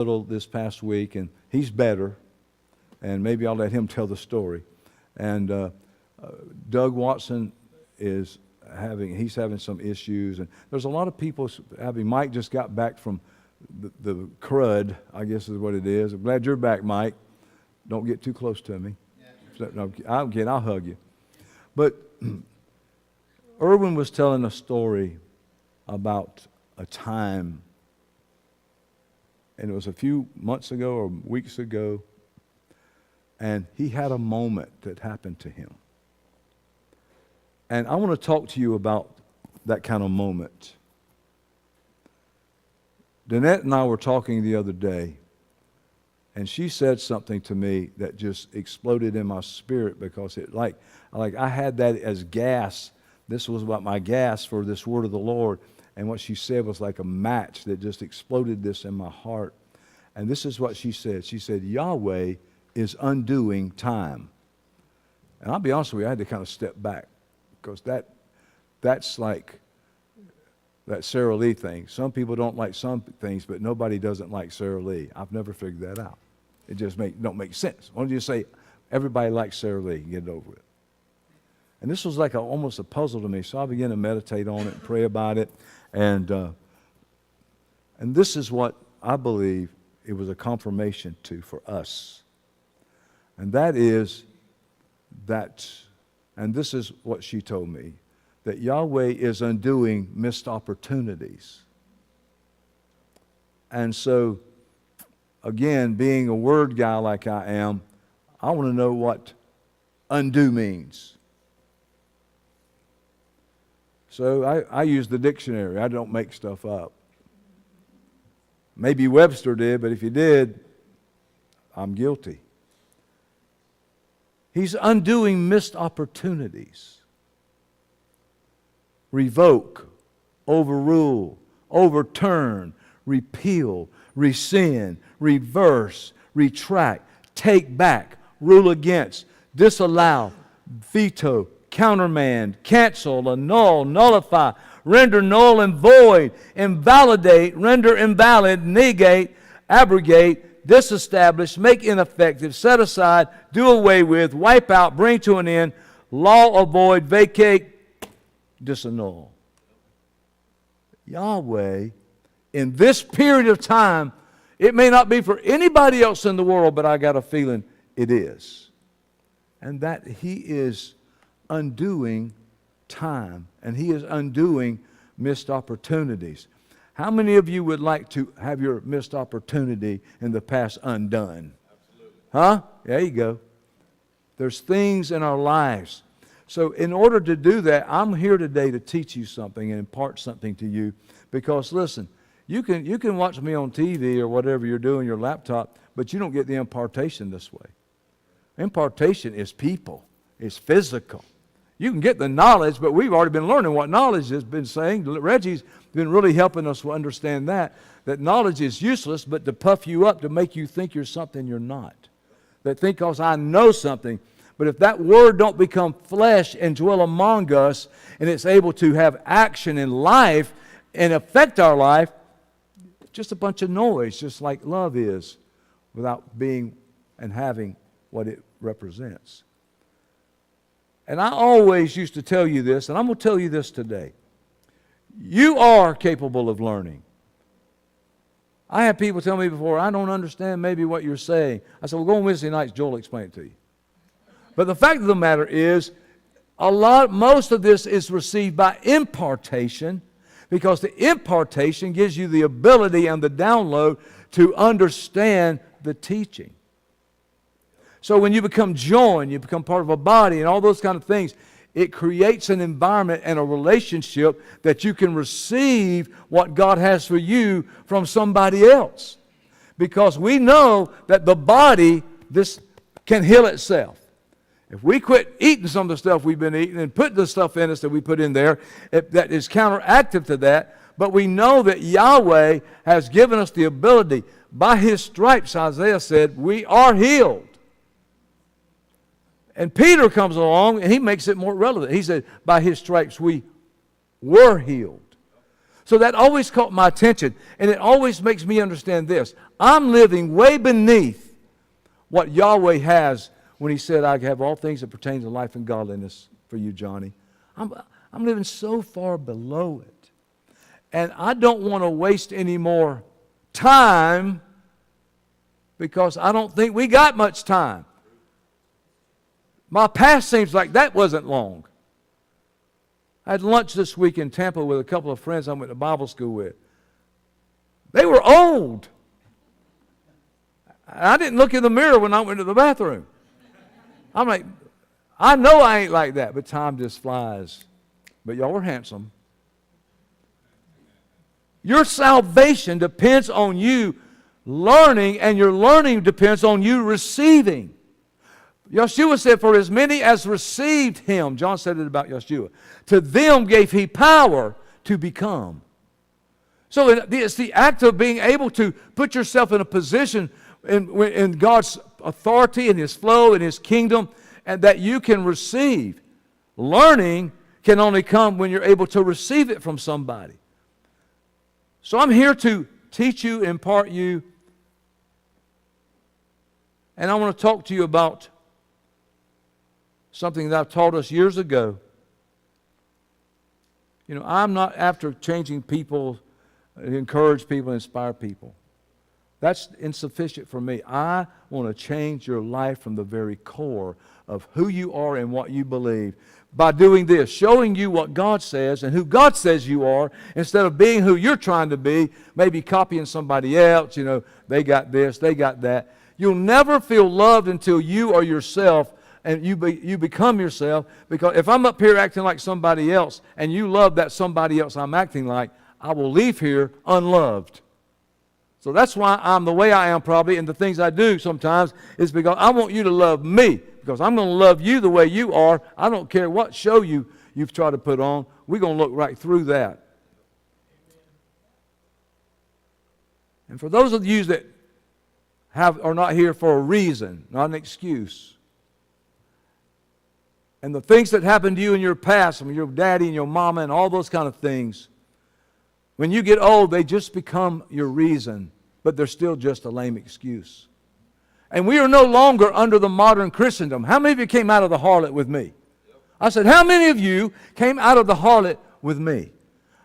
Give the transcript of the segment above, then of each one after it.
little this past week, and he's better, and maybe I'll let him tell the story. And Doug Watson he's having some issues, and there's a lot of people having. Mike just got back from the crud, I guess is what it is. I'm glad you're back, Mike. Don't get too close to me. No, I'll hug you. But Irwin was telling a story about a time, and it was a few months ago or weeks ago, and he had a moment that happened to him. And I want to talk to you about that kind of moment. Danette and I were talking the other day, and she said something to me that just exploded in my spirit, because it like I had that as gas. This was about my gas for this word of the Lord. And what she said was like a match that just exploded this in my heart. And this is what she said. She said, Yahweh is undoing time. And I'll be honest with you, I had to kind of step back, because that's like that Sarah Lee thing. Some people don't like some things, but nobody doesn't like Sarah Lee. I've never figured that out. It just don't make sense. Why don't you just say, everybody likes Sarah Lee and get it over with? And this was like almost a puzzle to me, so I began to meditate on it and pray about it. And this is what I believe it was a confirmation for us. And that is and this is what she told me, that Yahweh is undoing missed opportunities. And so, again, being a word guy like I am, I want to know what undo means. So I use the dictionary. I don't make stuff up. Maybe Webster did, but if he did, I'm guilty. He's undoing missed opportunities. Revoke, overrule, overturn, repeal, rescind, reverse, retract, take back, rule against, disallow, veto, countermand, cancel, annul, nullify, render null and void, invalidate, render invalid, negate, abrogate, disestablish, make ineffective, set aside, do away with, wipe out, bring to an end, law avoid, vacate, disannul. Yahweh, in this period of time, it may not be for anybody else in the world, but I got a feeling it is. And that He is undoing time, and He is undoing missed opportunities. How many of you would like to have your missed opportunity in the past undone? Absolutely. Huh? There you go. There's things in our lives. So in order to do that, I'm here today to teach you something and impart something to you. Because listen, you can watch me on TV or whatever you're doing, your laptop, but you don't get the impartation this way. Impartation is people. It's physical. You can get the knowledge, but we've already been learning what knowledge has been saying. Reggie's been really helping us to understand that knowledge is useless, but to puff you up, to make you think you're something you're not. That think because I know something. But if that word don't become flesh and dwell among us, and it's able to have action in life and affect our life, it's just a bunch of noise, just like love is, without being and having what it represents. And I always used to tell you this, and I'm going to tell you this today. You are capable of learning. I had people tell me before, I don't understand maybe what you're saying. I said, well, go on Wednesday nights, Joel will explain it to you. But the fact of the matter is, most of this is received by impartation, because the impartation gives you the ability and the download to understand the teaching. So when you become joined, you become part of a body and all those kind of things, it creates an environment and a relationship that you can receive what God has for you from somebody else. Because we know that the body, this can heal itself. If we quit eating some of the stuff we've been eating and put the stuff in us that we put in there, that is counteractive to that. But we know that Yahweh has given us the ability. By His stripes, Isaiah said, we are healed. And Peter comes along and he makes it more relevant. He said, by His stripes we were healed. So that always caught my attention. And it always makes me understand this. I'm living way beneath what Yahweh has when he said, I have all things that pertain to life and godliness for you, Johnny. I'm living so far below it. And I don't want to waste any more time because I don't think we got much time. My past seems like that wasn't long. I had lunch this week in Tampa with a couple of friends I went to Bible school with. They were old. I didn't look in the mirror when I went to the bathroom. I'm like, I know I ain't like that, but time just flies. But y'all are handsome. Your salvation depends on you learning, and your learning depends on you receiving. Yahshua said, for as many as received him, John said it about Yahshua, to them gave he power to become. So it's the act of being able to put yourself in a position in God's authority and his flow and his kingdom, and that you can receive. Learning can only come when you're able to receive it from somebody. So I'm here to teach you, impart you, and I want to talk to you about something that I've taught us years ago. You know, I'm not after changing people, encourage people, inspire people. That's insufficient for me. I want to change your life from the very core of who you are and what you believe by doing this, showing you what God says and who God says you are, instead of being who you're trying to be, maybe copying somebody else. You know, they got this, they got that. You'll never feel loved until you are yourself and you become yourself. Because if I'm up here acting like somebody else and you love that somebody else I'm acting like, I will leave here unloved. So that's why I'm the way I am probably, and the things I do sometimes is because I want you to love me, because I'm going to love you the way you are. I don't care what show you've tried to put on. We're going to look right through that. And for those of you that are not here for a reason, not an excuse, and the things that happened to you in your past, from your daddy and your mama and all those kind of things, when you get old, they just become your reason, but they're still just a lame excuse. And we are no longer under the modern Christendom. How many of you came out of the harlot with me? I said, how many of you came out of the harlot with me?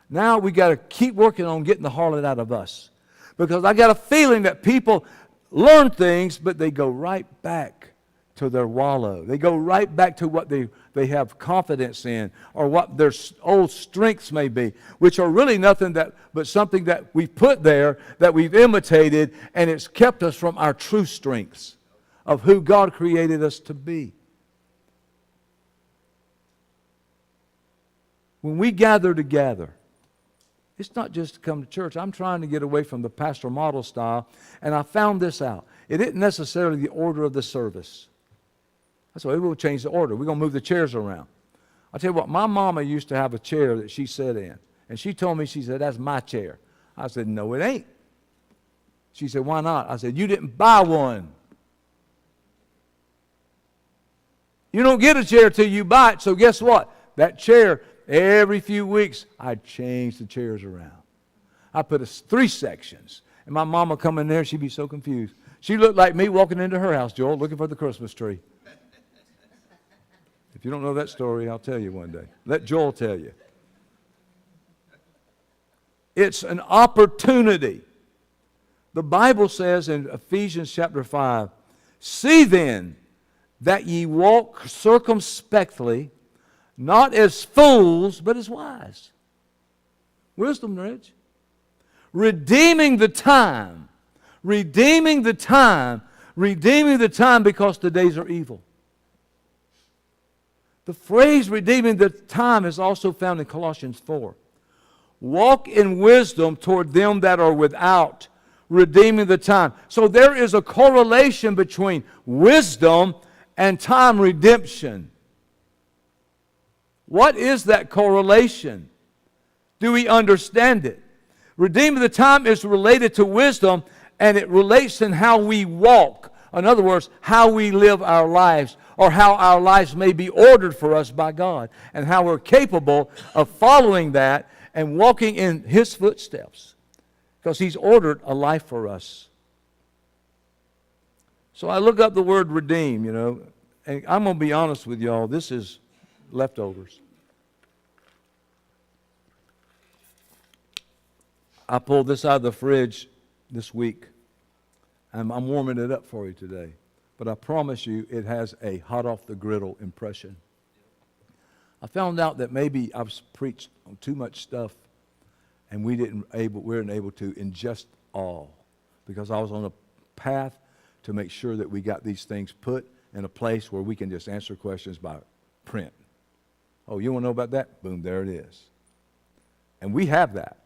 Now we got to keep working on getting the harlot out of us. Because I got a feeling that people learn things, but they go right back to their wallow. They go right back to what they have confidence in, or what their old strengths may be, which are really nothing but something that we've put there, that we've imitated, and it's kept us from our true strengths of who God created us to be. When we gather together, it's not just to come to church. I'm trying to get away from the pastor model style, and I found this out. It isn't necessarily the order of the service. That's why we'll change the order. We're going to move the chairs around. I'll tell you what, my mama used to have a chair that she sat in. And she told me, she said, that's my chair. I said, no, it ain't. She said, why not? I said, you didn't buy one. You don't get a chair till you buy it. So guess what? That chair, every few weeks, I'd change the chairs around. I put 3 sections. And my mama come in there, she'd be so confused. She looked like me walking into her house, Joel, looking for the Christmas tree. If you don't know that story, I'll tell you one day. Let Joel tell you. It's an opportunity. The Bible says in Ephesians chapter 5, see then that ye walk circumspectly, not as fools, but as wise. Wisdom, Rich. Redeeming the time. Redeeming the time. Redeeming the time, because the days are evil. The phrase redeeming the time is also found in Colossians 4. Walk in wisdom toward them that are without, redeeming the time. So there is a correlation between wisdom and time redemption. What is that correlation? Do we understand it? Redeeming the time is related to wisdom, and it relates in how we walk. In other words, how we live our lives, or how our lives may be ordered for us by God, and how we're capable of following that and walking in His footsteps, because He's ordered a life for us. So I look up the word redeem, and I'm going to be honest with y'all. This is leftovers. I pulled this out of the fridge this week. I'm warming it up for you today. But I promise you it has a hot off the griddle impression. I found out that maybe I've preached on too much stuff and we weren't able to ingest all, because I was on a path to make sure that we got these things put in a place where we can just answer questions by print. Oh, you want to know about that? Boom, there it is. And we have that.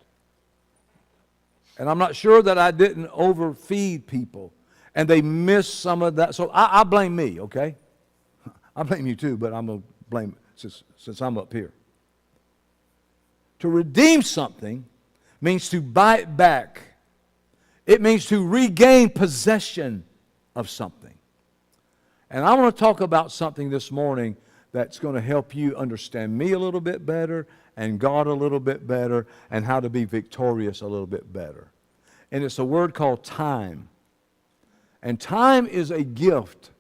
And I'm not sure that I didn't overfeed people and they missed some of that. So I blame me, okay? I blame you too, but I'm going to blame since I'm up here. To redeem something means to buy it back. It means to regain possession of something. And I want to talk about something this morning that's going to help you understand me a little bit better and God a little bit better and how to be victorious a little bit better. And it's a word called time. And time is a gift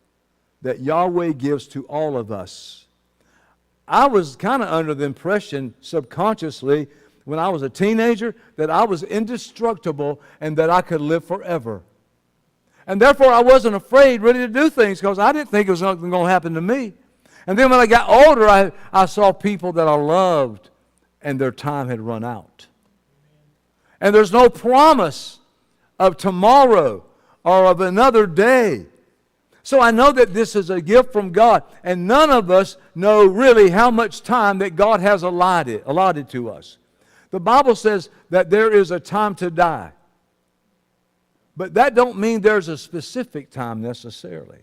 that Yahweh gives to all of us. I was kind of under the impression subconsciously when I was a teenager that I was indestructible and that I could live forever. And therefore I wasn't afraid really to do things because I didn't think it was something going to happen to me. And then when I got older, I saw people that I loved and their time had run out. And there's no promise of tomorrow or of another day. So I know that this is a gift from God, and none of us know really how much time that God has allotted to us. The Bible says that there is a time to die. But that don't mean there's a specific time necessarily.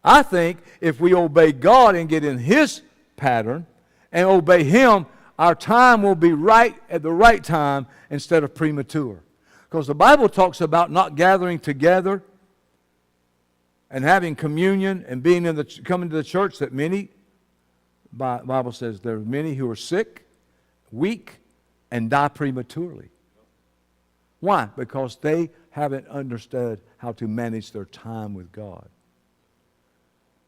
I think if we obey God and get in His pattern and obey Him, our time will be right at the right time instead of premature. Because the Bible talks about not gathering together and having communion and being coming to the church, that many, the Bible says there are many who are sick, weak, and die prematurely. Why? Because they haven't understood how to manage their time with God.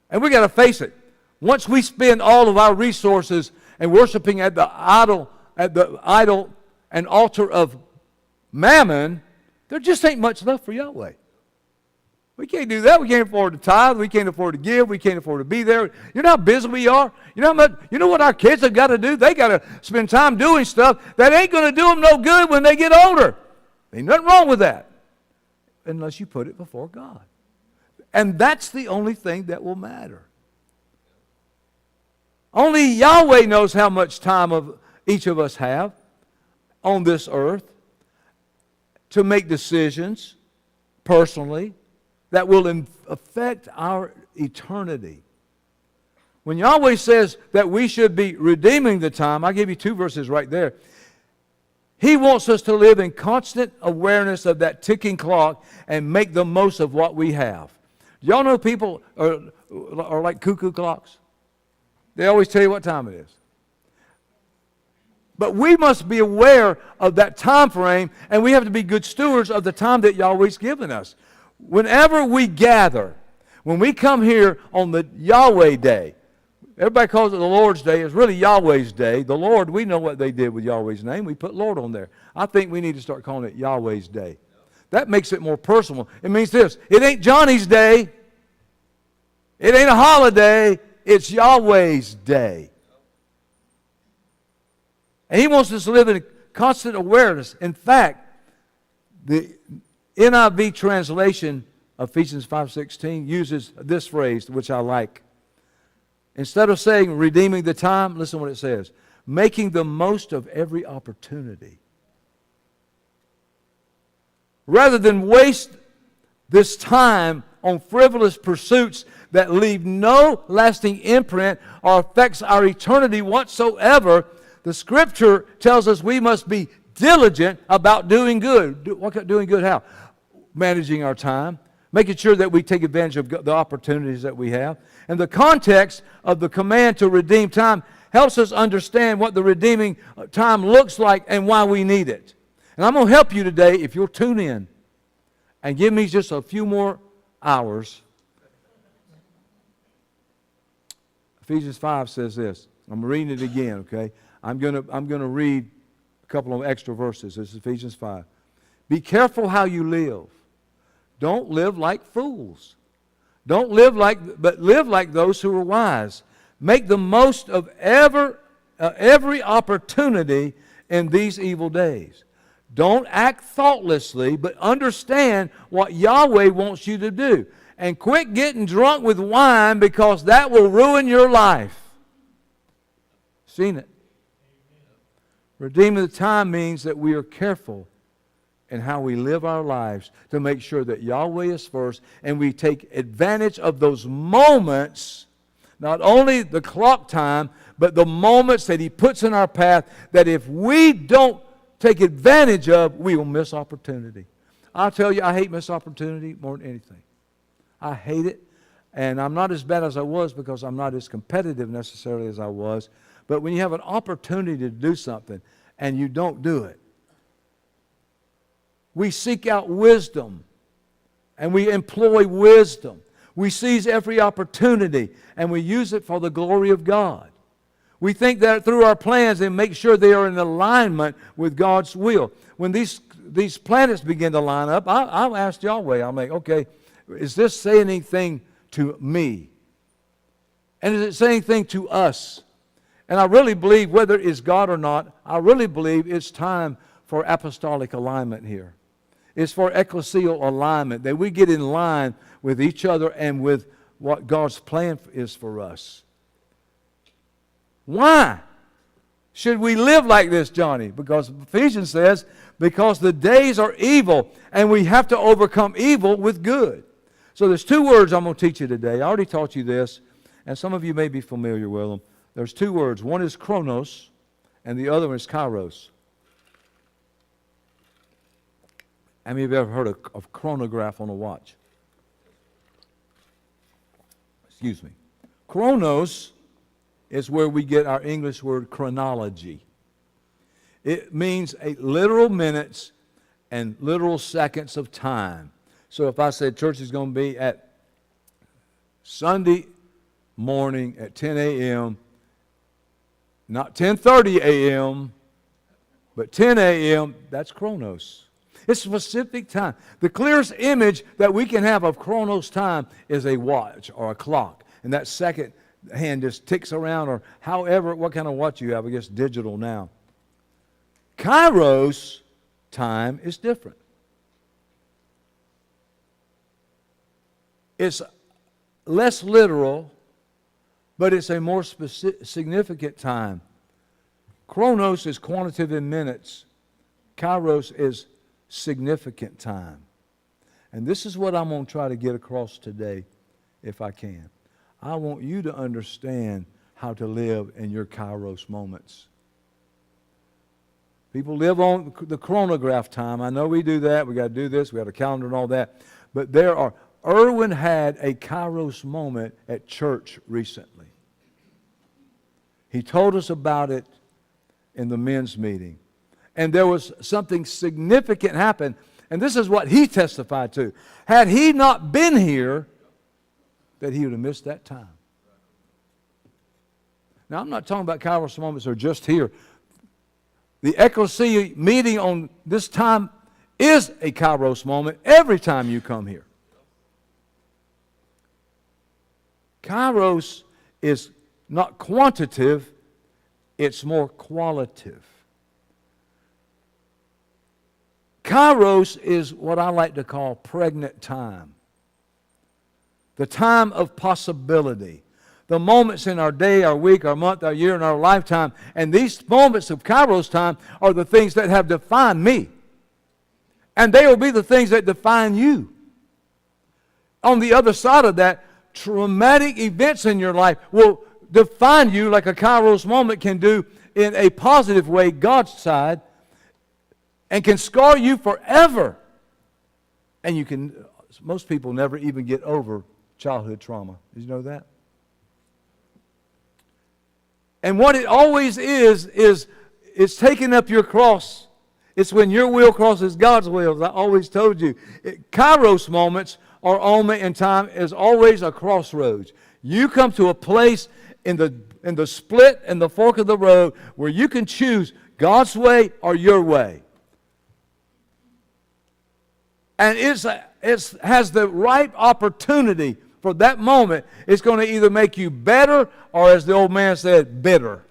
And we got to face it. Once we spend all of our resources and worshiping at the idol and altar of mammon, there just ain't much left for Yahweh. We can't do that. We can't afford to tithe. We can't afford to give. We can't afford to be there. You know how busy we are? You know what our kids have got to do? They got to spend time doing stuff that ain't going to do them no good when they get older. Ain't nothing wrong with that. Unless you put it before God. And that's the only thing that will matter. Only Yahweh knows how much time each of us have on this earth to make decisions personally that will affect our eternity. When Yahweh says that we should be redeeming the time, I'll give you 2 verses right there. He wants us to live in constant awareness of that ticking clock and make the most of what we have. Y'all know people are like cuckoo clocks? They always tell you what time it is. But we must be aware of that time frame, and we have to be good stewards of the time that Yahweh's given us. Whenever we gather, when we come here on the Yahweh Day, everybody calls it the Lord's Day. It's really Yahweh's Day. The Lord, we know what they did with Yahweh's name. We put Lord on there. I think we need to start calling it Yahweh's Day. That makes it more personal. It means this. It ain't Johnny's day. It ain't a holiday. It's Yahweh's day. And He wants us to live in constant awareness. In fact, the NIV translation of Ephesians 5:16 uses this phrase, which I like. Instead of saying redeeming the time, listen what it says. Making the most of every opportunity. Rather than waste this time on frivolous pursuits that leave no lasting imprint or affects our eternity whatsoever, the Scripture tells us we must be diligent about doing good. Doing good how? Managing our time, making sure that we take advantage of the opportunities that we have. And the context of the command to redeem time helps us understand what the redeeming time looks like and why we need it. And I'm going to help you today if you'll tune in and give me just a few more hours Ephesians 5 says this. I'm reading it again, okay? I'm gonna read a couple of extra verses. This is Ephesians 5. Be careful how you live. Don't live like fools. But live like those who are wise. Make the most of every opportunity in these evil days. Don't act thoughtlessly, but understand what Yahweh wants you to do. And quit getting drunk with wine, because that will ruin your life. Seen it? Redeeming the time means that we are careful in how we live our lives to make sure that Yahweh is first, and we take advantage of those moments, not only the clock time, but the moments that He puts in our path, that if we don't take advantage of, we will miss opportunity. I'll tell you, I hate missed opportunity more than anything. I hate it, and I'm not as bad as I was because I'm not as competitive necessarily as I was. But when you have an opportunity to do something and you don't do it, we seek out wisdom and we employ wisdom. We seize every opportunity and we use it for the glory of God. We think that through our plans and make sure they are in alignment with God's will. When these planets begin to line up, I'll ask Yahweh, I'll make, okay, is this saying anything to me? And is it saying anything to us? And I really believe, whether it's God or not, I really believe it's time for apostolic alignment here. It's for ecclesial alignment, that we get in line with each other and with what God's plan is for us. Why should we live like this, Johnny? Because Ephesians says, because the days are evil, and we have to overcome evil with good. So there's two words I'm going to teach you today. I already taught you this, and some of you may be familiar with them. There's two words. One is chronos, and the other one is kairos. How many of you ever heard of chronograph on a watch? Excuse me. Chronos is where we get our English word chronology. It means literal minutes and literal seconds of time. So if I said church is going to be at Sunday morning at 10 a.m., not 10:30 a.m., but 10 a.m., that's chronos. It's a specific time. The clearest image that we can have of chronos time is a watch or a clock. And that second hand just ticks around, or however, what kind of watch you have. I guess digital now. Kairos time is different. It's less literal, but it's a more significant time. Chronos is quantitative in minutes. Kairos is significant time. And this is what I'm going to try to get across today, if I can. I want you to understand how to live in your Kairos moments. People live on the chronograph time. I know we do that. We got to do this. We got a calendar and all that. But Irwin had a Kairos moment at church recently. He told us about it in the men's meeting. And there was something significant happen. And this is what he testified to. Had he not been here, that he would have missed that time. Now, I'm not talking about Kairos moments that are just here. The ecclesia meeting on this time is a Kairos moment every time you come here. Kairos is not quantitative, it's more qualitative. Kairos is what I like to call pregnant time. The time of possibility. The moments in our day, our week, our month, our year, and our lifetime. And these moments of Kairos time are the things that have defined me. And they will be the things that define you. On the other side of that, traumatic events in your life will define you like a Kairos moment can do in a positive way, God's side, and can scar you forever. And most people never even get over childhood trauma. Did you know that? And what it always is it's taking up your cross. It's when your will crosses God's will. As I always told you, Kairos moments or moment in time is always a crossroads. You come to a place in the split and the fork of the road where you can choose God's way or your way. And it has the right opportunity for that moment. It's going to either make you better or, as the old man said, bitter.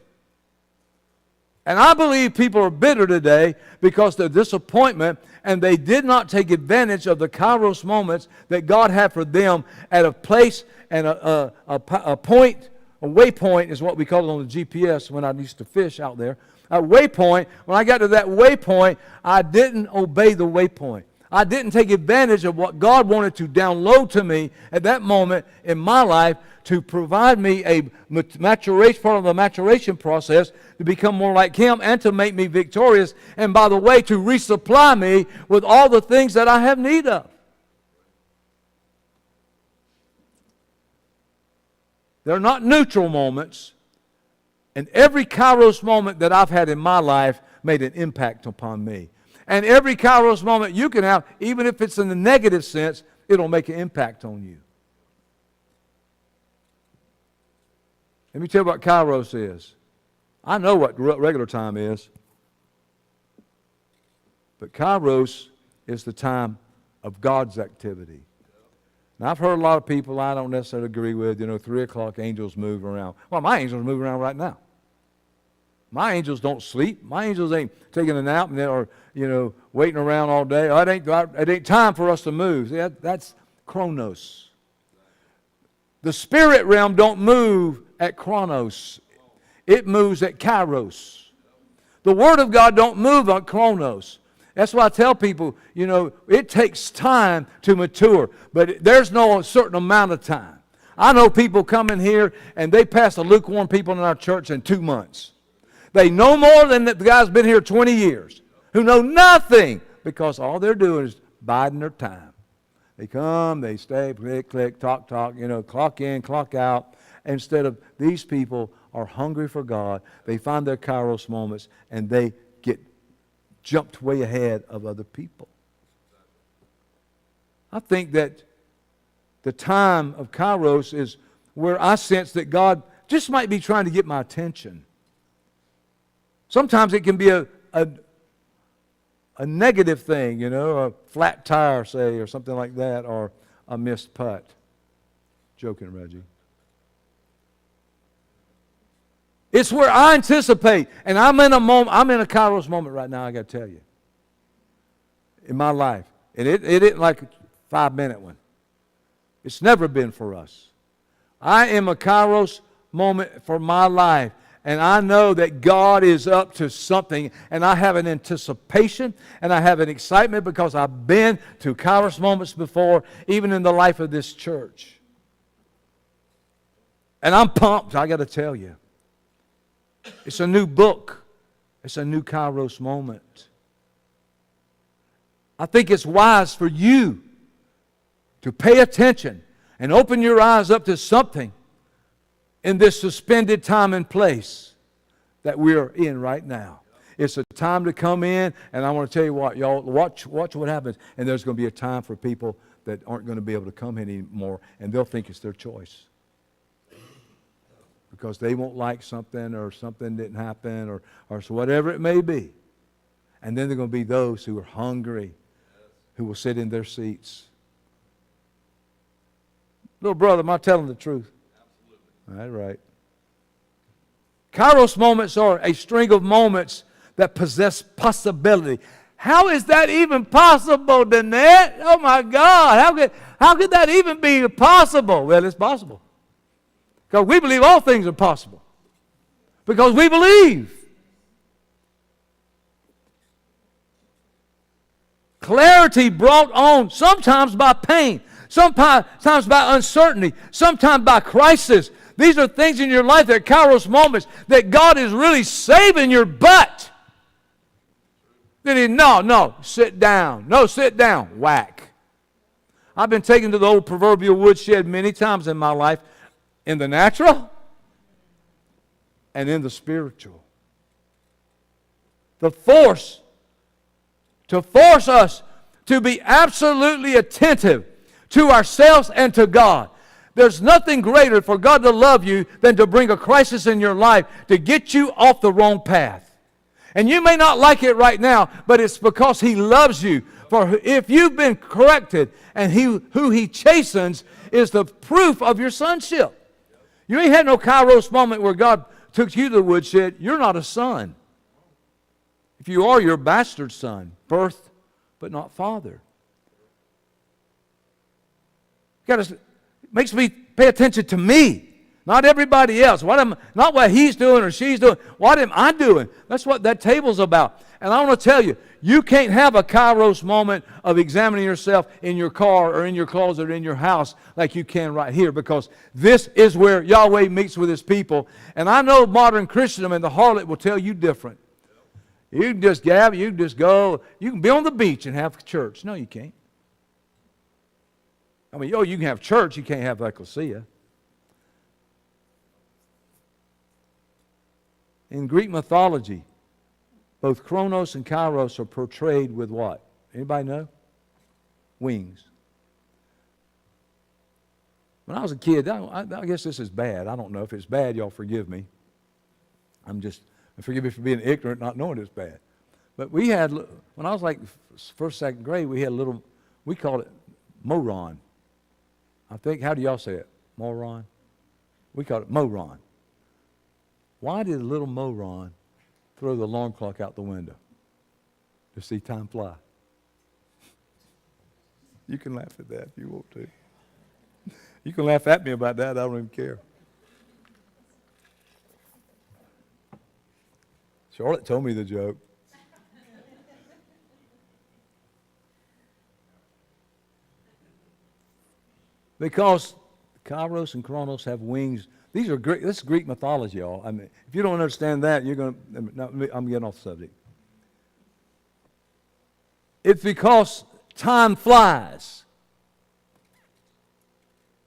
And I believe people are bitter today because of disappointment, and they did not take advantage of the Kairos moments that God had for them at a place and a point. A waypoint is what we call it on the GPS when I used to fish out there. A waypoint. When I got to that waypoint, I didn't obey the waypoint. I didn't take advantage of what God wanted to download to me at that moment in my life to provide me a maturation, part of the maturation process to become more like Him and to make me victorious. And by the way, to resupply me with all the things that I have need of. They're not neutral moments. And every Kairos moment that I've had in my life made an impact upon me. And every Kairos moment you can have, even if it's in the negative sense, it'll make an impact on you. Let me tell you what Kairos is. I know what regular time is. But Kairos is the time of God's activity. Now, I've heard a lot of people I don't necessarily agree with, 3 o'clock angels move around. Well, my angels move around right now. My angels don't sleep. My angels ain't taking a nap or, waiting around all day. It ain't time for us to move. See, that's chronos. The spirit realm don't move at chronos. It moves at kairos. The Word of God don't move on chronos. That's why I tell people, it takes time to mature, but there's no certain amount of time. I know people come in here and they pass the lukewarm people in our church in 2 months. They know more than the guy's been here 20 years, who know nothing, because all they're doing is biding their time. They come, they stay, click, click, talk, clock in, clock out. Instead of these people are hungry for God, they find their Kairos moments, and they get jumped way ahead of other people. I think that the time of Kairos is where I sense that God just might be trying to get my attention. Sometimes it can be a negative thing, a flat tire, say, or something like that, or a missed putt. Joking, Reggie. It's where I anticipate, and I'm in a Kairos moment right now, I got to tell you, in my life. And it isn't like a 5-minute one. It's never been for us. I am a Kairos moment for my life. And I know that God is up to something, and I have an anticipation, and I have an excitement because I've been to Kairos moments before, even in the life of this church. And I'm pumped, I got to tell you. It's a new book. It's a new Kairos moment. I think it's wise for you to pay attention and open your eyes up to something in this suspended time and place that we're in right now. It's a time to come in, and I want to tell you what, y'all, watch what happens. And there's going to be a time for people that aren't going to be able to come in anymore, and they'll think it's their choice. Because they won't like something, or something didn't happen, or so whatever it may be. And then there are going to be those who are hungry, who will sit in their seats. Little brother, am I telling the truth? All right. Kairos moments are a string of moments that possess possibility. How is that even possible, Danette? Oh my God, how could that even be possible? Well, it's possible. Because we believe all things are possible. Because we believe. Clarity brought on sometimes by pain, sometimes by uncertainty, sometimes by crisis. These are things in your life that Kairos moments that God is really saving your butt. Then sit down. No, sit down. Whack. I've been taken to the old proverbial woodshed many times in my life, in the natural and in the spiritual. To force us to be absolutely attentive to ourselves and to God. There's nothing greater for God to love you than to bring a crisis in your life to get you off the wrong path. And you may not like it right now, but it's because He loves you. For if you've been corrected, and who He chastens is the proof of your sonship. You ain't had no Kairos moment where God took you to the woodshed. You're not a son. If you are, you're a bastard son, birth but not father. Makes me pay attention to me, not everybody else. Not what he's doing or she's doing. What am I doing? That's what that table's about. And I want to tell you, you can't have a Kairos moment of examining yourself in your car or in your closet or in your house like you can right here, because this is where Yahweh meets with His people. And I know modern Christendom and the harlot will tell you different. You can just gab, you can just go, you can be on the beach and have church. No, you can't. I mean, you can have church, you can't have ecclesia. In Greek mythology, both Chronos and Kairos are portrayed with what? Anybody know? Wings. When I was a kid, I guess this is bad. I don't know if it's bad. Y'all forgive me. Forgive me for being ignorant, not knowing it's bad. But we had, when I was like first, second grade, we had a little, we called it moron. I think, how do y'all say it? Moron? We called it moron. Why did a little moron throw the alarm clock out the window? To see time fly. You can laugh at that if you want to. You can laugh at me about that. I don't even care. Charlotte told me the joke. Because Kairos and Chronos have wings. These are Greek. This is Greek mythology, y'all. I mean, if you don't understand that, you're going to. No, I'm getting off the subject. It's because time flies.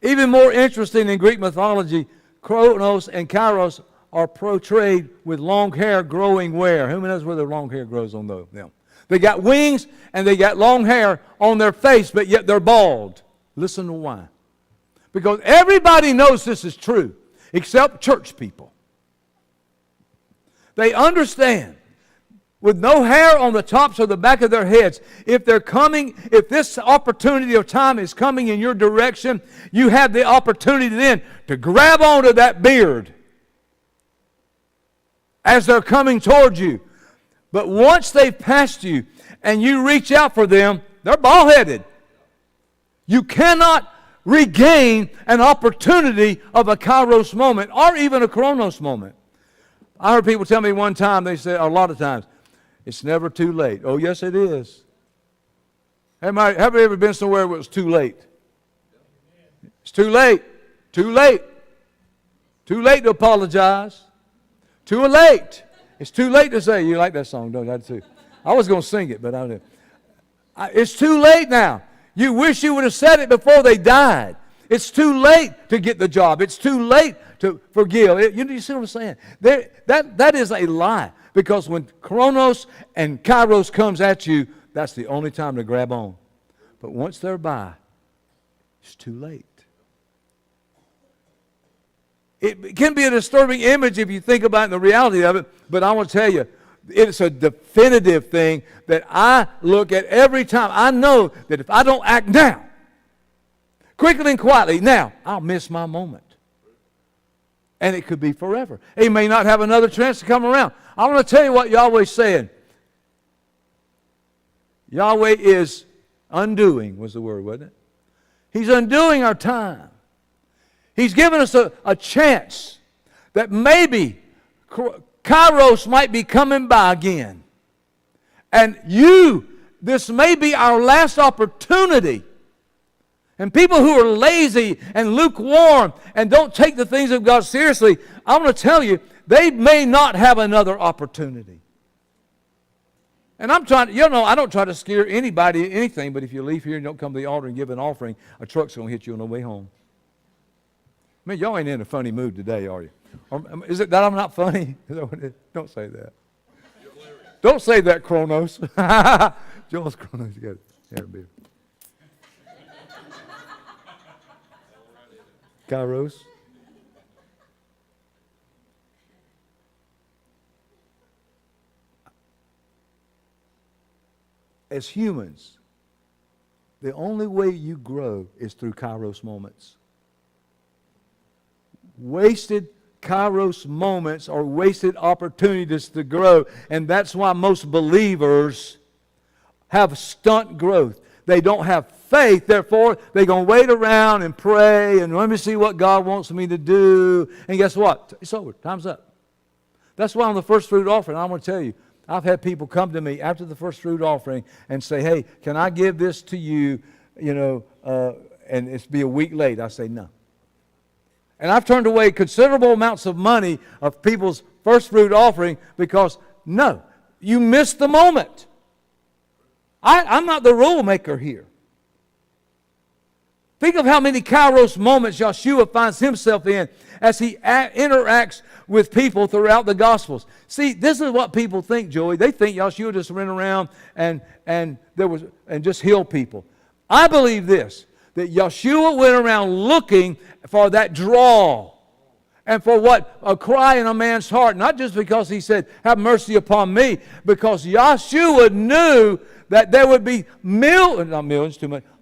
Even more interesting in Greek mythology, Chronos and Kairos are portrayed with long hair growing where? Who knows where their long hair grows on them? They got wings and they got long hair on their face, but yet they're bald. Listen to why. Because everybody knows this is true, except church people. They understand, with no hair on the tops or the back of their heads, if this opportunity of time is coming in your direction, you have the opportunity then to grab onto that beard as they're coming towards you. But once they've passed you and you reach out for them, they're bald-headed. You cannot regain an opportunity of a Kairos moment or even a Chronos moment. I heard people tell me one time, they said, a lot of times, it's never too late. Oh, yes, it is. Have you ever been somewhere where it was too late? It's too late. Too late. Too late to apologize. Too late. It's too late to say, you like that song, don't you? I do too. I was going to sing it, but I didn't. It's too late now. You wish you would have said it before they died. It's too late to get the job. It's too late to forgive. You see what I'm saying? That is a lie. Because when Chronos and Kairos comes at you, that's the only time to grab on. But once they're by, it's too late. It can be a disturbing image if you think about the reality of it, but I want to tell you, it's a definitive thing that I look at every time. I know that if I don't act now, quickly and quietly, now, I'll miss my moment. And it could be forever. He may not have another chance to come around. I want to tell you what Yahweh's saying. Yahweh is undoing, was the word, wasn't it? He's undoing our time. He's given us a chance that maybe Kairos might be coming by again. And this may be our last opportunity. And people who are lazy and lukewarm and don't take the things of God seriously, I'm going to tell you, they may not have another opportunity. And I'm trying to, I don't try to scare anybody anything, but if you leave here and don't come to the altar and give an offering, a truck's going to hit you on the way home. Man, y'all ain't in a funny mood today, are you? Or is it that I'm not funny? Don't say that. Don't say that, Chronos. Joel's Chronos. You got it. Kairos. As humans, the only way you grow is through Kairos moments. Wasted Kairos moments are wasted opportunities to grow. And that's why most believers have stunt growth. They don't have faith, therefore they're going to wait around and pray and let me see what God wants me to do. And guess what? It's over. Time's up. That's why on the first fruit offering, I'm going to tell you, I've had people come to me after the first fruit offering and say, hey, can I give this to you, and it's be a week late. I say no. And I've turned away considerable amounts of money of people's first fruit offering because, no, you missed the moment. I'm not the rule maker here. Think of how many Kairos moments Yahshua finds himself in as he interacts with people throughout the Gospels. See, this is what people think, Joey. They think Yahshua just ran around and just healed people. I believe this, that Yahshua went around looking for that draw and for what a cry in a man's heart, not just because he said, have mercy upon me, because Yahshua knew that there would be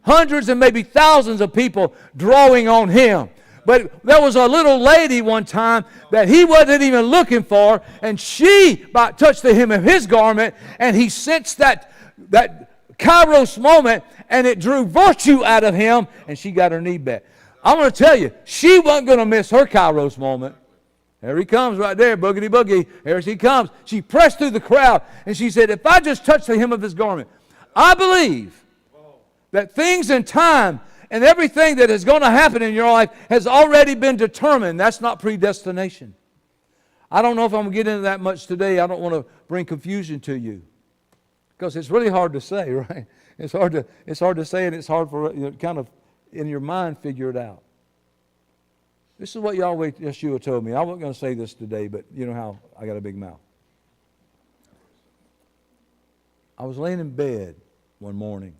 hundreds and maybe thousands of people drawing on him. But there was a little lady one time that he wasn't even looking for, and she touched the hem of his garment, and he sensed that Kairos moment, and it drew virtue out of him, and she got her knee back. I'm going to tell you, she wasn't going to miss her Kairos moment. There he comes right there, boogity boogie. Here she comes. She pressed through the crowd, and she said, if I just touch the hem of his garment, I believe that things in time and everything that is going to happen in your life has already been determined. That's not predestination. I don't know if I'm going to get into that much today. I don't want to bring confusion to you, because it's really hard to say, right? It's hard to say, and it's hard for kind of in your mind figure it out. This is what Yahweh Yahshua told me. I wasn't going to say this today, but you know how I got a big mouth. I was laying in bed one morning,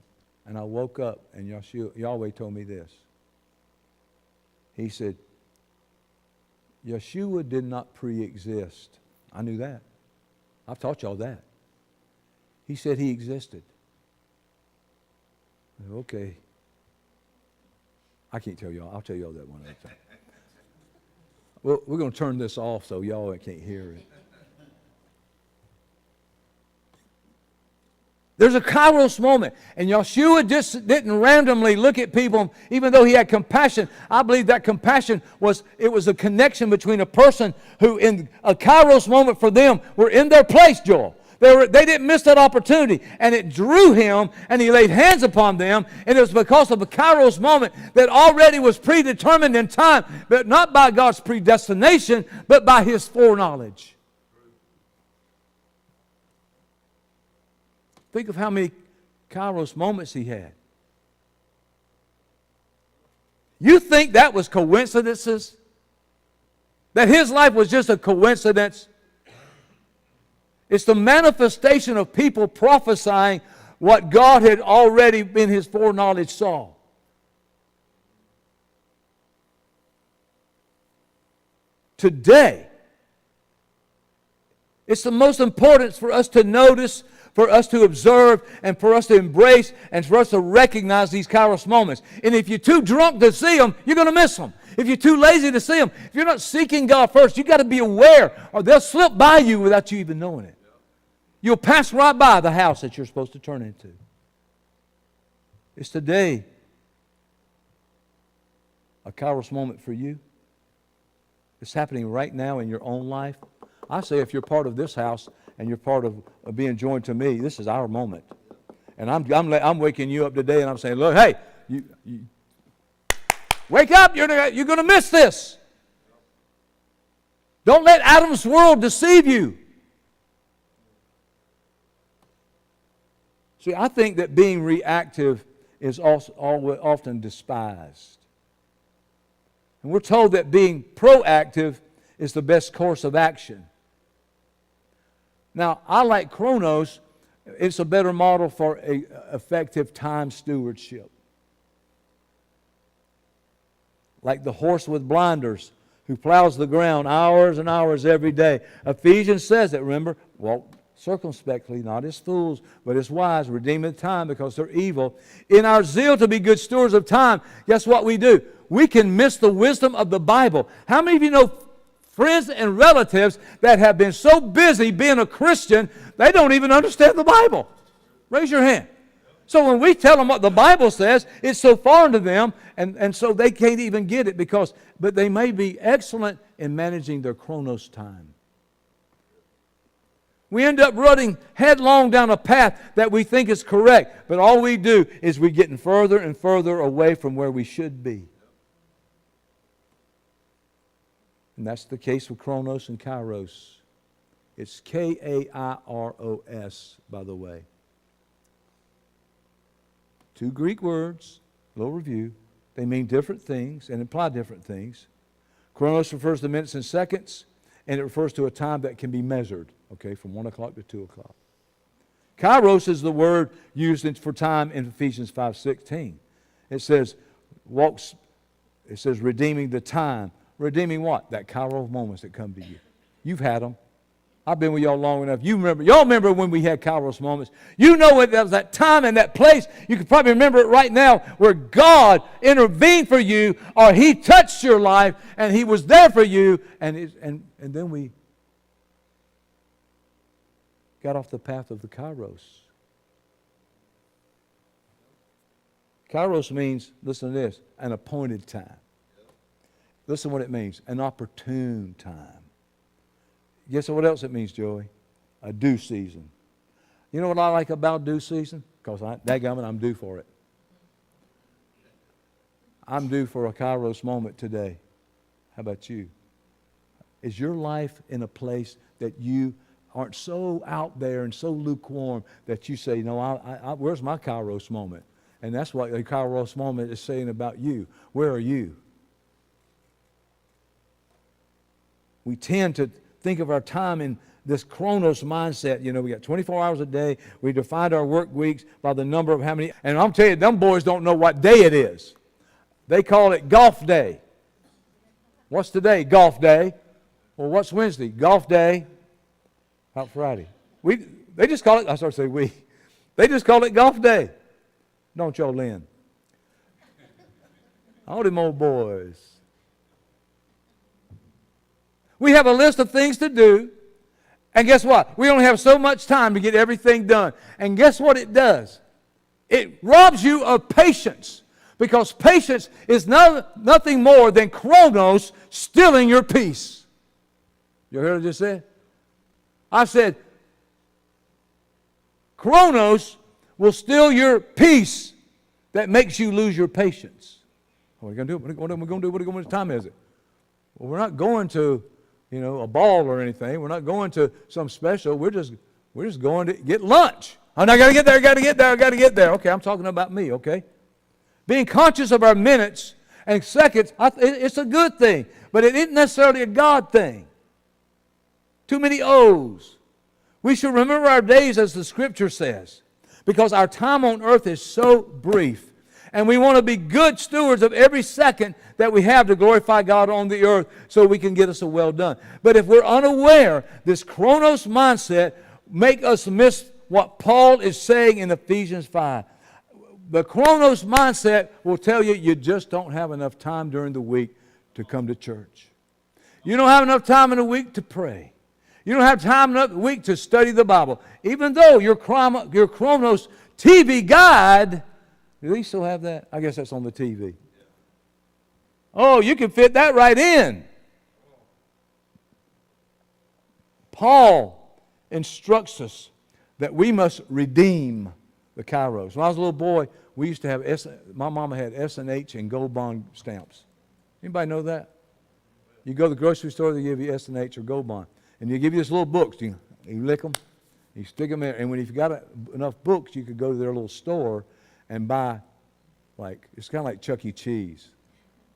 and I woke up, and Yahweh told me this. He said, Yahshua did not pre-exist. I knew that. I've taught y'all that. He said he existed. Okay. I can't tell y'all. I'll tell y'all that one other time. Well, we're going to turn this off so y'all can't hear it. There's a Kairos moment, and Yahshua just didn't randomly look at people, even though he had compassion. I believe that compassion was a connection between a person who, in a Kairos moment for them, were in their place, Joel. They didn't miss that opportunity, and it drew him, and he laid hands upon them, and it was because of a Kairos moment that already was predetermined in time, but not by God's predestination, but by his foreknowledge. Think of how many Kairos moments he had. You think that was coincidences? That his life was just a coincidence? It's the manifestation of people prophesying what God had already in his foreknowledge saw. Today, it's the most important for us to notice, for us to observe, and for us to embrace, and for us to recognize these Kairos moments. And if you're too drunk to see them, you're going to miss them. If you're too lazy to see them, if you're not seeking God first, you've got to be aware, or they'll slip by you without you even knowing it. You'll pass right by the house that you're supposed to turn into. It's today a Kairos moment for you. It's happening right now in your own life. I say if you're part of this house and you're part of being joined to me, this is our moment. And I'm waking you up today, and I'm saying, look, hey, you wake up, you're going to miss this. Don't let Adam's world deceive you. See, I think that being reactive is also often despised. And we're told that being proactive is the best course of action. Now, I like Chronos. It's a better model for effective time stewardship. like the horse with blinders who plows the ground hours and hours every day. Ephesians says it, remember? Walk circumspectly, not as fools, but as wise, redeeming the time because they're evil. In our zeal to be good stewards of time, guess what we do? We can miss the wisdom of the Bible. How many of you know friends and relatives that have been so busy being a Christian, they don't even understand the Bible? Raise your hand. So when we tell them what the Bible says, it's so foreign to them, and so they can't even get it but they may be excellent in managing their chronos time. We end up running headlong down a path that we think is correct, but all we do is we're getting further and further away from where we should be. And that's the case with chronos and kairos. It's Kairos, by the way. Two Greek words, a little review. They mean different things and imply different things. Chronos refers to minutes and seconds, and it refers to a time that can be measured, okay, from 1 o'clock to 2 o'clock. Kairos is the word used for time in Ephesians 5:16. It says, redeeming the time. Redeeming what? That Kairos moments that come to you. You've had them. I've been with y'all long enough. Y'all remember when we had Kairos moments. You know it, there was that time and that place. You can probably remember it right now where God intervened for you, or He touched your life and He was there for you, and then we got off the path of the Kairos. Kairos means, listen to this, an appointed time. Listen what it means, an opportune time. Guess what else it means, Joey? A due season. You know what I like about due season? Because dadgummit, I'm due for it. I'm due for a Kairos moment today. How about you? Is your life in a place that you aren't so out there and so lukewarm that you say, no, where's my Kairos moment? And that's what the Kairos moment is saying about you. Where are you? We tend to think of our time in this chronos mindset. You know, we got 24 hours a day. We defined our work weeks by the number of how many. And I'm telling you, them boys don't know what day it is. They call it golf day. What's today? Golf day. Well, what's Wednesday? Golf day. About Friday. They just call it, I started to say we. They just call it golf day. Don't y'all, Lynn? All them old boys. We have a list of things to do, and guess what? We only have so much time to get everything done. And guess what it does? It robs you of patience, because patience is nothing more than chronos stealing your peace. You heard what I just said? I said, chronos will steal your peace that makes you lose your patience. What are we going to do? What are we going to do? What time is it? Well, we're not going to a ball or anything. We're not going to some special. We're just going to get lunch. I got to get there, got to get there. Okay, I'm talking about me, okay? Being conscious of our minutes and seconds, it's a good thing, but it isn't necessarily a God thing. Too many O's. We should remember our days as the Scripture says, because our time on earth is so brief. And we want to be good stewards of every second that we have to glorify God on the earth so we can get us a well done. But if we're unaware, this chronos mindset make us miss what Paul is saying in Ephesians 5. The chronos mindset will tell you you just don't have enough time during the week to come to church. You don't have enough time in the week to pray. You don't have time enough in the week to study the Bible. Even though your chronos TV guide, do they still have that? I guess that's on the TV. Oh, you can fit that right in. Paul instructs us that we must redeem the kairos. When I was a little boy, we used to have my mama had S&H and gold bond stamps. Anybody know that? You go to the grocery store, they give you S&H or gold bond. And they give you this little books. You lick them, you stick them in. And when you've got enough books, you could go to their little store and buy, it's kind of like Chuck E. Cheese.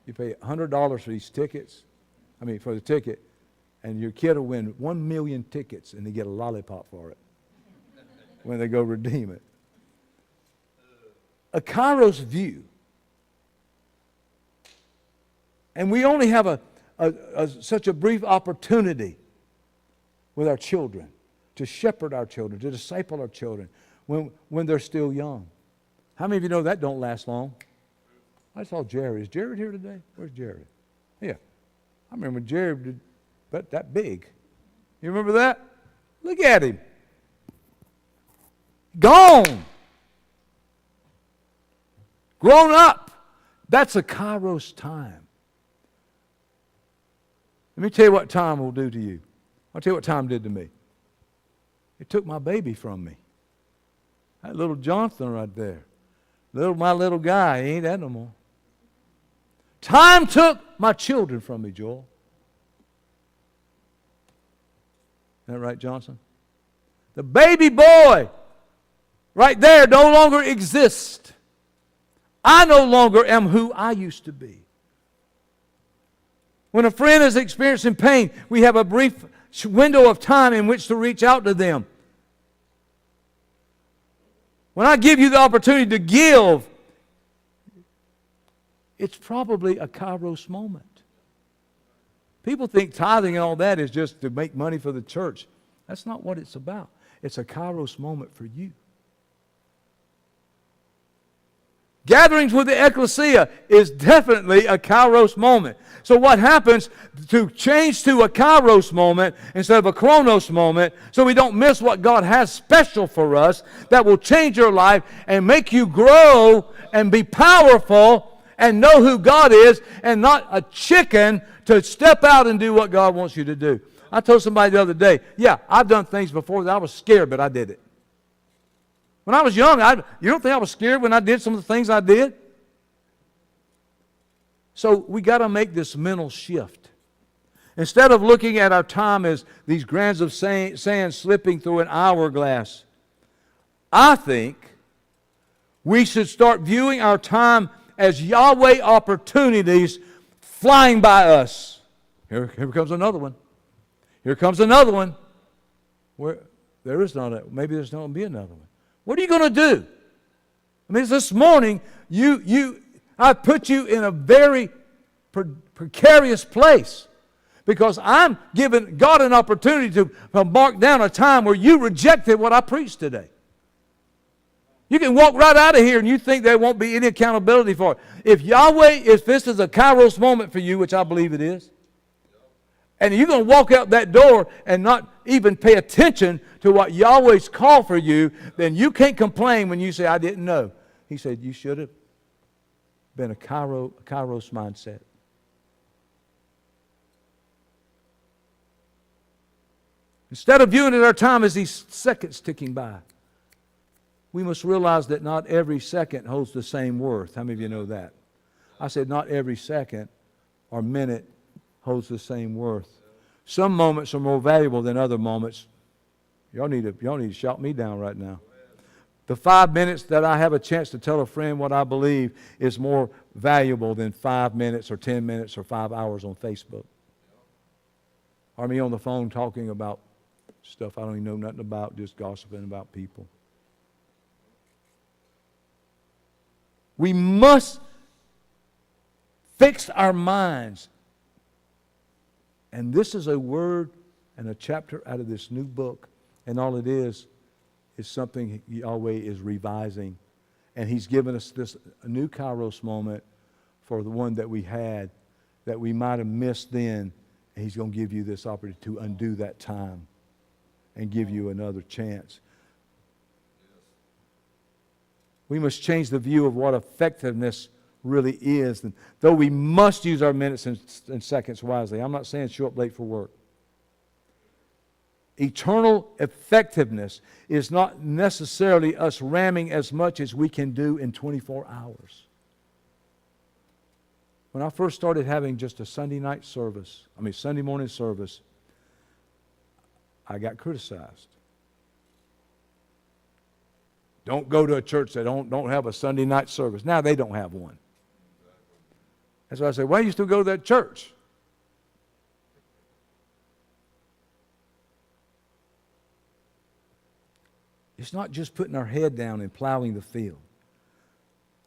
You pay $100 for these tickets, for the ticket, and your kid will win 1 million tickets, and they get a lollipop for it when they go redeem it. A kairos view And we only have such a brief opportunity with our children to shepherd our children, to disciple our children when they're still young. How many of you know that don't last long? I saw Jared. Is Jared here today? Where's Jared? Yeah. I remember Jared did that big. You remember that? Look at him. Gone. Grown up. That's a Kairos time. Let me tell you what time will do to you. I'll tell you what time did to me. It took my baby from me. That little Jonathan right there. My little guy, he ain't that no more. Time took my children from me, Joel. Isn't that right, Johnson? The baby boy right there no longer exists. I no longer am who I used to be. When a friend is experiencing pain, we have a brief window of time in which to reach out to them. When I give you the opportunity to give, it's probably a Kairos moment. People think tithing and all that is just to make money for the church. That's not what it's about. It's a Kairos moment for you. Gatherings with the ecclesia is definitely a Kairos moment. So what happens to change to a Kairos moment instead of a Chronos moment so we don't miss what God has special for us that will change your life and make you grow and be powerful and know who God is and not a chicken to step out and do what God wants you to do. I told somebody the other day, yeah, I've done things before that I was scared, but I did it. When I was young, you don't think I was scared when I did some of the things I did? So we got to make this mental shift. Instead of looking at our time as these grains of sand slipping through an hourglass, I think we should start viewing our time as Yahweh opportunities flying by us. Here comes another one. Here comes another one. There is not maybe there's not going to be another one. What are you going to do? I mean, this morning, I put you in a very precarious place because I'm giving God an opportunity to mark down a time where you rejected what I preached today. You can walk right out of here and you think there won't be any accountability for it. If this is a Kairos moment for you, which I believe it is, and you're going to walk out that door and not even pay attention to what Yahweh's call for you, then you can't complain when you say, I didn't know. He said, you should have been a Kairos mindset. Instead of viewing our time as these seconds ticking by, we must realize that not every second holds the same worth. How many of you know that? I said not every second or minute holds the same worth. Some moments are more valuable than other moments. Y'all need to shout me down right now. The 5 minutes that I have a chance to tell a friend what I believe is more valuable than 5 minutes or 10 minutes or 5 hours on Facebook. Or me on the phone talking about stuff I don't even know nothing about, just gossiping about people. We must fix our minds. And this is a word and a chapter out of this new book. And all it is something Yahweh is revising. And He's given us a new Kairos moment for the one that we had that we might have missed then. And He's going to give you this opportunity to undo that time and give you another chance. We must change the view of what effectiveness really is. And though we must use our minutes and seconds wisely, I'm not saying show up late for work. Eternal effectiveness is not necessarily us ramming as much as we can do in 24 hours. When I first started having just a Sunday morning service, I got criticized. Don't go to a church that don't have a Sunday night service. Now they don't have one. That's why I say, why do you still go to that church? It's not just putting our head down and plowing the field.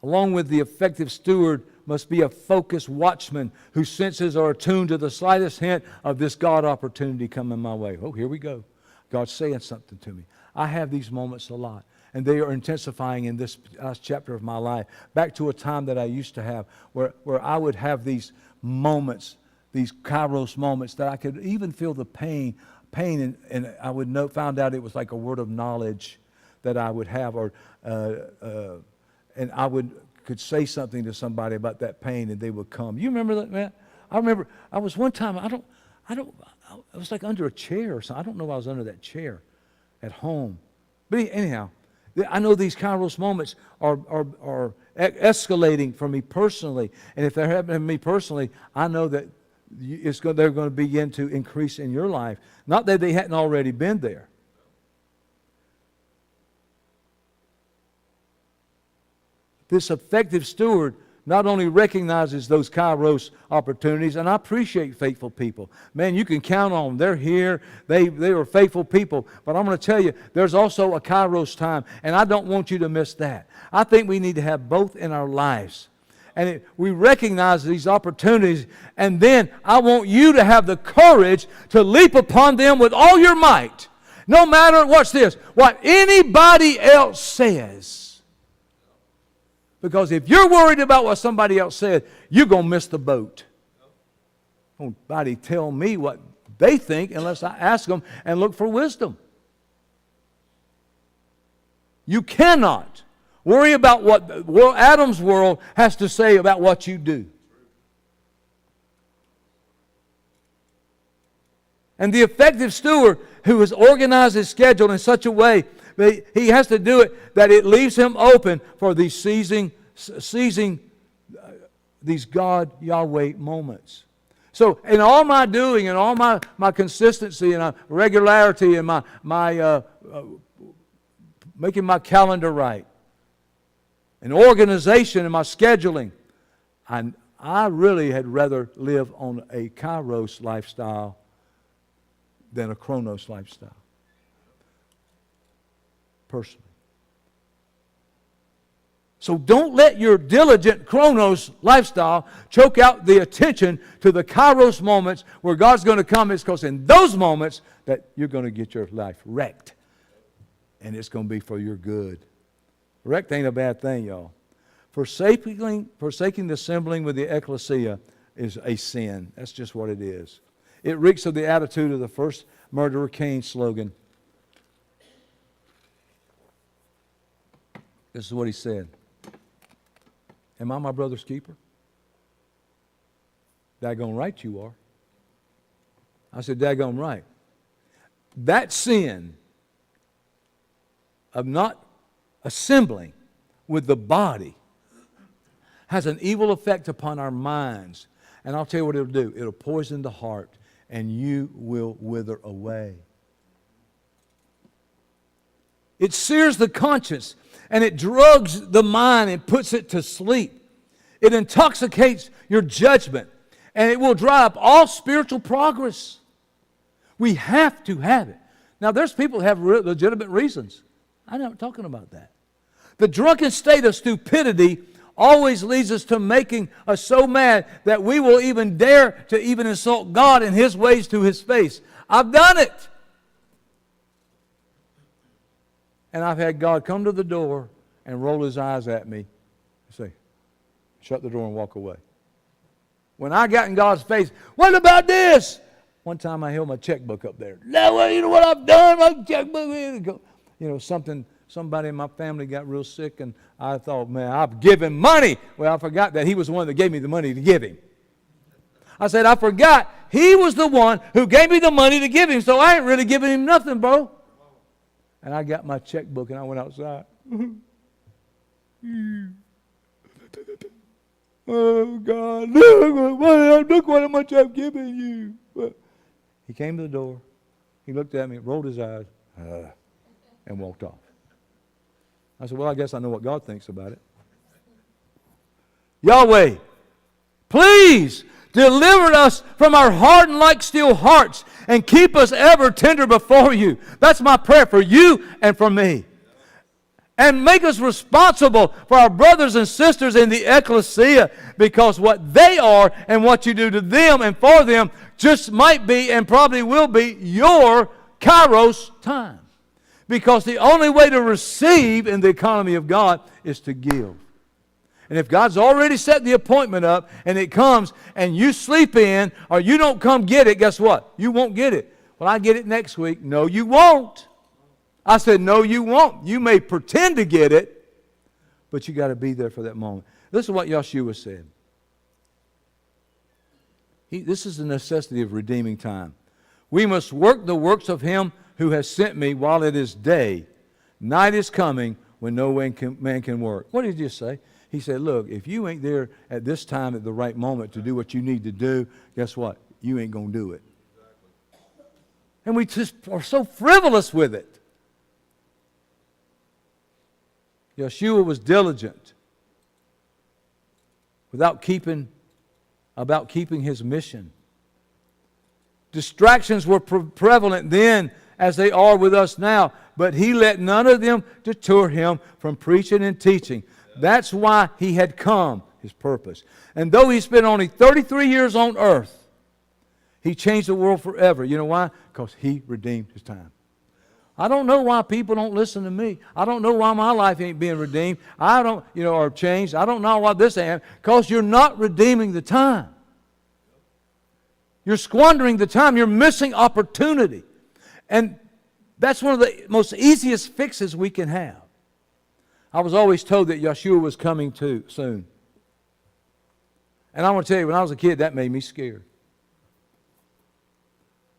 Along with the effective steward, must be a focused watchman whose senses are attuned to the slightest hint of this God opportunity coming my way. Oh, here we go. God's saying something to me. I have these moments a lot, and they are intensifying in this last chapter of my life. Back to a time that I used to have where I would have these moments, these kairos moments, that I could even feel the pain, and I would found out it was like a word of knowledge that I would have, and I could say something to somebody about that pain, and they would come. You remember that, man? I remember I was one time, I was like under a chair or something. I don't know if I was under that chair at home. But anyhow, I know these kairos moments are escalating for me personally. And if they're happening to me personally, I know that they're going to begin to increase in your life. Not that they hadn't already been there. This effective steward not only recognizes those kairos opportunities, and I appreciate faithful people. Man, you can count on them. They're here. They are faithful people. But I'm going to tell you, there's also a kairos time, and I don't want you to miss that. I think we need to have both in our lives. And we recognize these opportunities, and then I want you to have the courage to leap upon them with all your might. No matter, watch this, what anybody else says. Because if you're worried about what somebody else said, you're going to miss the boat. Nobody tell me what they think unless I ask them and look for wisdom. You cannot worry about what Adam's world has to say about what you do. And the effective steward who has organized his schedule in such a way, he has to do it that it leaves him open for these seizing these God, Yahweh moments. So in all my doing and all my consistency and regularity and my making my calendar right and organization and my scheduling, I really had rather live on a kairos lifestyle than a chronos lifestyle. Personally. So don't let your diligent chronos lifestyle choke out the attention to the kairos moments where God's going to come. It's because in those moments that you're going to get your life wrecked. And it's going to be for your good. Wrecked ain't a bad thing, y'all. Forsaking the assembling with the ecclesia is a sin. That's just what it is. It reeks of the attitude of the first murderer Cain slogan. This is what he said. Am I my brother's keeper? Daggone right you are. I said, daggone right. That sin of not assembling with the body has an evil effect upon our minds. And I'll tell you what it'll do. It'll poison the heart, and you will wither away. It sears the conscience, and it drugs the mind and puts it to sleep. It intoxicates your judgment, and it will dry up all spiritual progress. We have to have it. Now, there's people who have legitimate reasons. I'm not talking about that. The drunken state of stupidity always leads us to making us so mad that we will even dare to even insult God and His ways to His face. I've done it. And I've had God come to the door and roll His eyes at me and say, shut the door and walk away. When I got in God's face, what about this? One time I held my checkbook up there. No, you know what I've done? My checkbook. You know, somebody in my family got real sick, and I thought, man, I've given money. Well, I forgot that He was the one that gave me the money to give Him. I said, I forgot He was the one who gave me the money to give Him, so I ain't really giving Him nothing, bro. And I got my checkbook, and I went outside. Oh, God, look what much I've given you. But he came to the door. He looked at me, rolled his eyes, and walked off. I said, well, I guess I know what God thinks about it. Yahweh, please deliver us from our hardened like steel hearts and keep us ever tender before you. That's my prayer for you and for me. And make us responsible for our brothers and sisters in the ecclesia. because what they are and what you do to them and for them just might be and probably will be your Kairos time. Because the only way to receive in the economy of God is to give. And if God's already set the appointment up and it comes and you sleep in or you don't come get it, guess what? You won't get it. Well, I get it next week. No, you won't. I said, no, you won't. You may pretend to get it, but you got to be there for that moment. This is what Yahshua said. This is the necessity of redeeming time. We must work the works of Him who has sent me while it is day. Night is coming when no man can work. What did he just say? He said, look, if you ain't there at this time at the right moment to do what you need to do, guess what? You ain't going to do it. And we just are so frivolous with it. Yahshua was diligent about keeping his mission. Distractions were prevalent then as they are with us now, but he let none of them deter him from preaching and teaching. That's why he had come, his purpose. And though he spent only 33 years on earth, he changed the world forever. You know why? Because he redeemed his time. I don't know why people don't listen to me. I don't know why my life ain't being redeemed. I don't, or changed. I don't know why this ain't. Because you're not redeeming the time. You're squandering the time. You're missing opportunity. And that's one of the most easiest fixes we can have. I was always told that Yahshua was coming too soon. And I want to tell you, when I was a kid, that made me scared.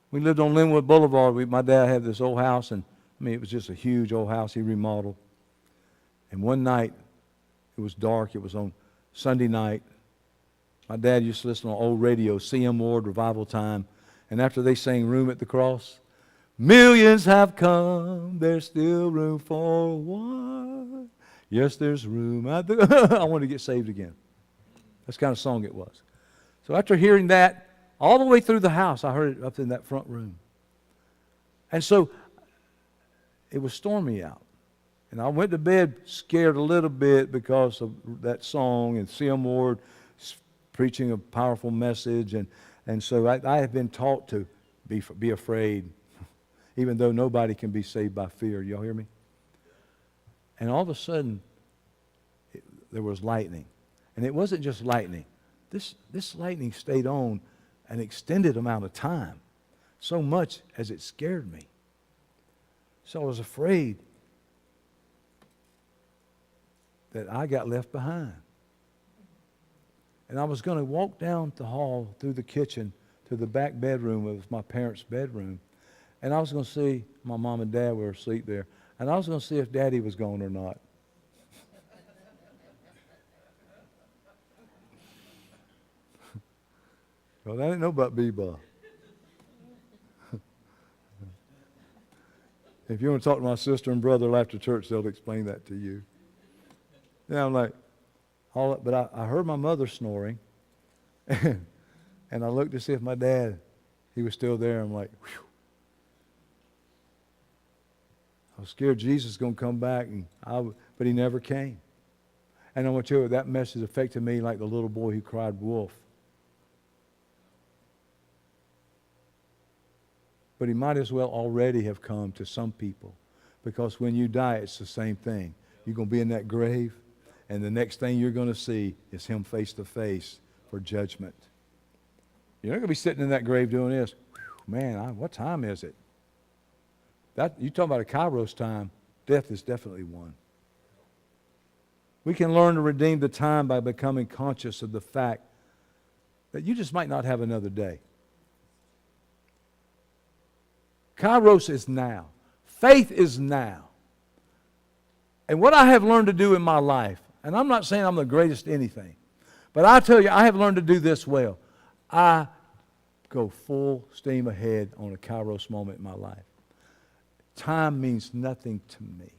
We lived on Linwood Boulevard. My dad had this old house, and it was just a huge old house he remodeled. And one night, it was dark. It was on Sunday night. My dad used to listen on old radio, C.M. Ward, Revival Time. And after they sang Room at the Cross, millions have come, there's still room for one. Yes, there's room. I want to get saved again. That's the kind of song it was. So after hearing that, all the way through the house, I heard it up in that front room. And so it was stormy out. And I went to bed scared a little bit because of that song and C.M. Ward preaching a powerful message. And so I have been taught to be afraid, even though nobody can be saved by fear. Y'all hear me? And all of a sudden, there was lightning. And it wasn't just lightning. This lightning stayed on an extended amount of time, so much as it scared me. So I was afraid that I got left behind. And I was going to walk down the hall through the kitchen to the back bedroom. It was my parents' bedroom. And I was going to see my mom and dad were asleep there. And I was going to see if Daddy was gone or not. Well, that ain't no but Beba. If you want to talk to my sister and brother after church, they'll explain that to you. Yeah, I'm like, but I heard my mother snoring, and I looked to see if my dad, he was still there. I'm like, whew. I was scared Jesus was going to come back, but he never came. And I want to tell you, that message affected me like the little boy who cried wolf. But he might as well already have come to some people, because when you die, it's the same thing. You're going to be in that grave, and the next thing you're going to see is him face to face for judgment. You're not going to be sitting in that grave doing this. Man, what time is it? You talk about a Kairos time, death is definitely one. We can learn to redeem the time by becoming conscious of the fact that you just might not have another day. Kairos is now. Faith is now. And what I have learned to do in my life, and I'm not saying I'm the greatest anything, but I tell you, I have learned to do this well. I go full steam ahead on a Kairos moment in my life. Time means nothing to me.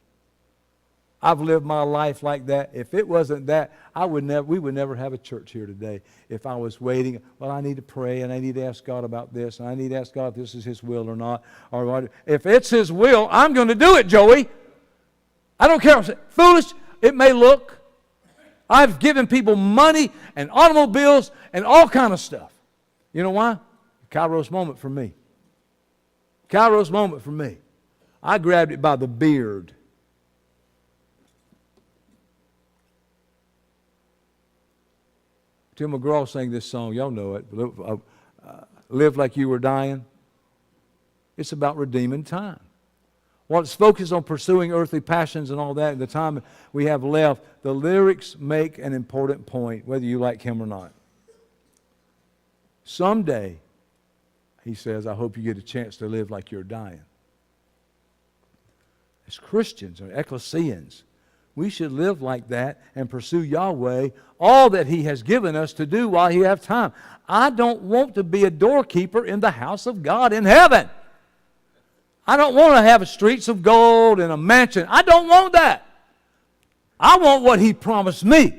I've lived my life like that. If it wasn't that, we would never have a church here today. If I was waiting, well, I need to pray and I need to ask God about this and I need to ask God if this is His will or not. Or if it's His will, I'm going to do it, Joey. I don't care. Foolish it may look. I've given people money and automobiles and all kind of stuff. You know why? Kairos moment for me. Kairos moment for me. I grabbed it by the beard. Tim McGraw sang this song. Y'all know it. Live Like You Were Dying. It's about redeeming time. While it's focused on pursuing earthly passions and all that, in the time we have left, the lyrics make an important point, whether you like him or not. Someday, he says, I hope you get a chance to live like you're dying. As Christians or ecclesians, we should live like that and pursue Yahweh, all that He has given us to do while He has time. I don't want to be a doorkeeper in the house of God in heaven. I don't want to have streets of gold and a mansion. I don't want that. I want what He promised me,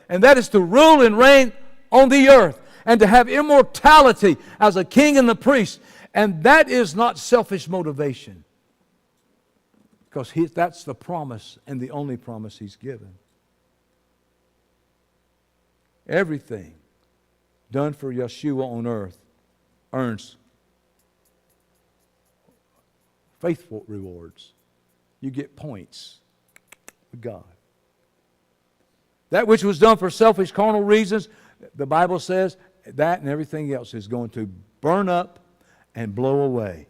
and that is to rule and reign on the earth and to have immortality as a king and a priest. And that is not selfish motivation, because that's the promise and the only promise He's given. Everything done for Yahshua on earth earns faithful rewards. You get points with God. That which was done for selfish carnal reasons, the Bible says that and everything else is going to burn up and blow away.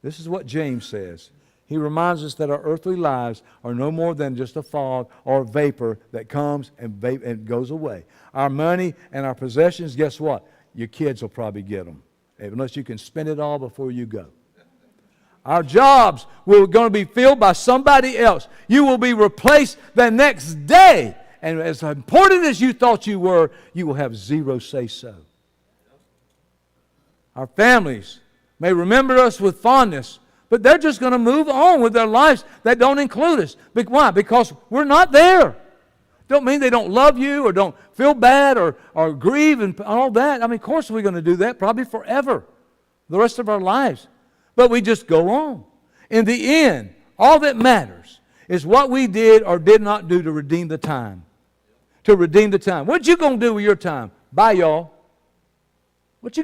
This is what James says. He reminds us that our earthly lives are no more than just a fog or a vapor that comes and goes away. Our money and our possessions, guess what? Your kids will probably get them, unless you can spend it all before you go. Our jobs are going to be filled by somebody else. You will be replaced the next day. And as important as you thought you were, you will have zero say-so. Our families may remember us with fondness, but they're just going to move on with their lives that don't include us. Why? Because we're not there. Don't mean they don't love you or don't feel bad or grieve and all that. I mean, of course we're going to do that probably forever, the rest of our lives. But we just go on. In the end, all that matters is what we did or did not do to redeem the time. To redeem the time. What you going to do with your time? Bye, y'all. What you going